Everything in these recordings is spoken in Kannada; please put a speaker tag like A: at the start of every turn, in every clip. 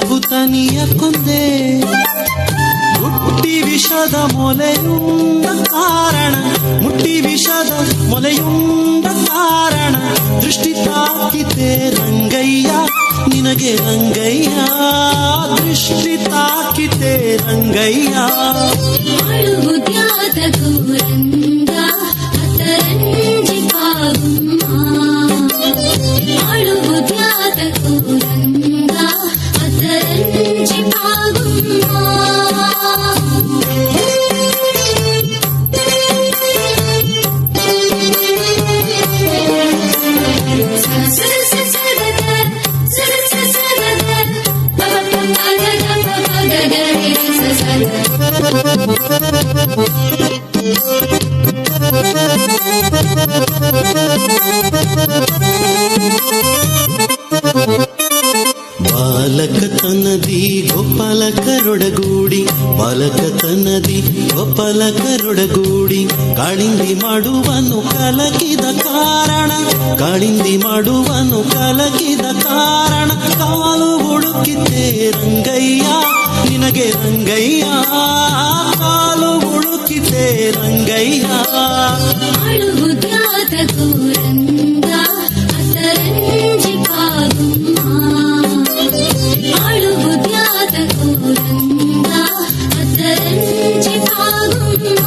A: ಹುತನಿಯ ಕೊಂದೆ ಮುಟ್ಟಿ ವಿಷದ ಮೊಲೆಯುಂಡ ಕಾರಣ ಮುಟ್ಟಿ ವಿಷದ ಮೊಲೆಯುಂಡ ಕಾರಣ ದೃಷ್ಟಿ ತಾಕಿತೆ ರಂಗಯ್ಯ ನಿನಗೆ ರಂಗಯ್ಯ ದೃಷ್ಟಿ ತಾಕಿತೆ ರಂಗಯ್ಯ
B: ಅಳುವುದ್ಯಾತ ಕೂರಂಗ ಅತರಂಜಿ ಕಾಗುಮ್ಮ ಅಳುವುದ್ಯಾತ ಕೂರಂಗ ಅತರಂಜಿ ಕಾಗುಮ್ಮ
A: ಬಾಲಕತನದಿ ಗೋಪಾಲಕರೊಡಗೂಡಿ ಬಾಲಕತನದಿ ಗೋಪಾಲಕರೊಡಗೂಡಿ ಕಾಳಿಂದಿ ಮಾಡುವನು ಕಲಕಿದ ಕಾರಣ ಕಾಳಿಂದಿ ಮಾಡುವನು ಕಲಕಿದ ಕಾರಣ ಕಾಲು ಹುಡುಕಿತೆ ರಂಗಯ್ಯ ನಿನಗೆ ರಂಗಯ್ಯ ಕಾಲು ಹುಡುಕಿತೆ ರಂಗಯ್ಯ
B: ಅಳುವುದ್ಯಾತ ಕೂರಂಗ ಅತರಂಜಿ ಕಾಗುಮ್ಮ ಅಳುವುದ್ಯಾತ ಕೂರಂಗ ಅತರಂಜಿ ಕಾಗುಮ್ಮ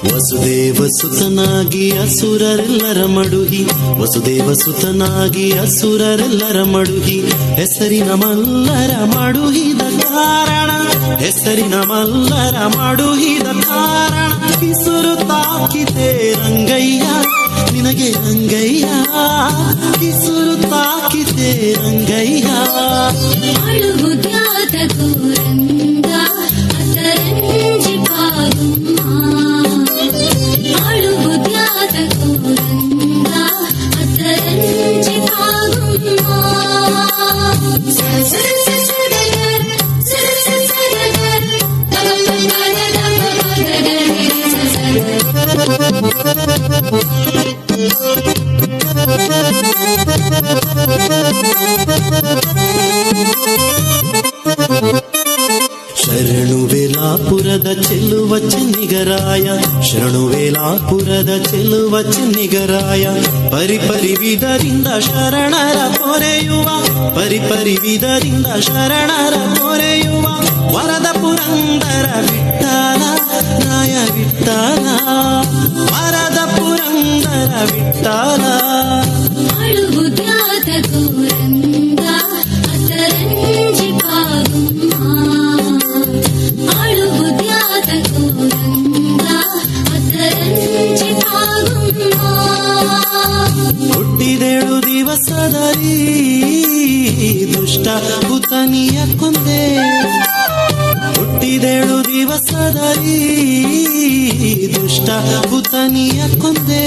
A: ವಸುದೇವ ಸುತನಾಗಿ ಅಸುರರೆಲ್ಲರ ಮಡುಹಿ ವಸುದೇವ ಸುತನಾಗಿ ಅಸುರರೆಲ್ಲರ ಮಡುಹಿ ಹೆಸರಿನ ಮಲ್ಲರ ಮಡುಹಿದ ಕಾರಣ ಹೆಸರಿನ ಮಲ್ಲರ ಮಡುಹಿದ ಕಾರಣ ಕಿಸುರು ತಾಕಿತೆ ರಂಗಯ್ಯ ನಿನಗೆ ರಂಗಯ್ಯ ಕಿಸುರು ತಾಕಿತೆ ರಂಗಯ್ಯ
B: ಅಳುವುದ್ಯಾತ ಕೂರಂಗ ಅತರಂಜಿ ಕಾಗುಮ್ಮ ಅಳುವುದ್ಯಾತ ಕೂರಂಗ ಅತರಂಜಿ ಕಾಗುಮ್ಮ
A: ಶರಣುವೇಲಾಪುರದ ಚೆಲ್ಲುವ ಚೆನ್ನಿಗರಾಯ ಶರಣುವೇಲಾಪುರದ ಚೆಲ್ಲುವ ಚೆನ್ನಿಗರಾಯ ಪರಿಪರಿವಿದರಿಂದ ಶರಣರ ಪೊರೆಯುವ ಪರಿಪರಿವಿದರಿಂದ ಶರಣರ ಪೊರೆಯುವ ವರದ ಪುರಂದರ ವಿಠ್ಠಲ ರಾಯ ವಿಠ್ಠಲ ವರದ ಪುರಂದರ ವಿಠ್ಠಲ
B: ಅಳುವುದ್ಯಾತ ಕೂರಂಗ ಅತರಂಜಿ ಕಾಗುಮ್ಮ ಅಳುವುದ್ಯಾತ ಕೂರಂಗ ಅತರಂಜಿ ಕಾಗುಮ್ಮ
A: ಹುಟ್ಟಿದೇಳು ದಿವಸದಲ್ಲಿ ದುಷ್ಟ ಹುತನಿಯ ಕೊಂದೆ ಹುಟ್ಟಿದೇಳು ದಿವಸದಲ್ಲಿ ದುಷ್ಟ ಹುತನಿಯ ಕೊಂದೆ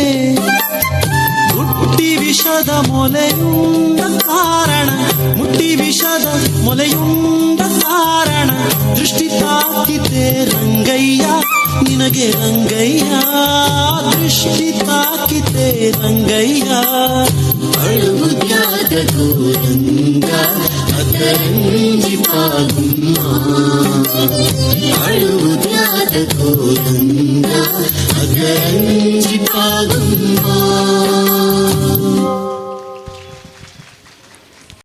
A: ಮುಟ್ಟಿ ವಿಷದ ಮೊಲೆಯುಂಡ ಕಾರಣ ಮುಟ್ಟಿ ವಿಷದ ಮೊಲೆಯುಂಡ ಕಾರಣ ದೃಷ್ಟಿ ತಾಕಿತೆ ರಂಗಯ್ಯ ನಿನಗೆ ರಂಗಯ್ಯ ದೃಷ್ಟಿ ತಾಕಿತೆ ರಂಗಯ್ಯ ಅಳುವುದ್ಯಾತ ಕೂರಂಗ ಅತರಂಜಿ ಕಾಗುಮ್ಮ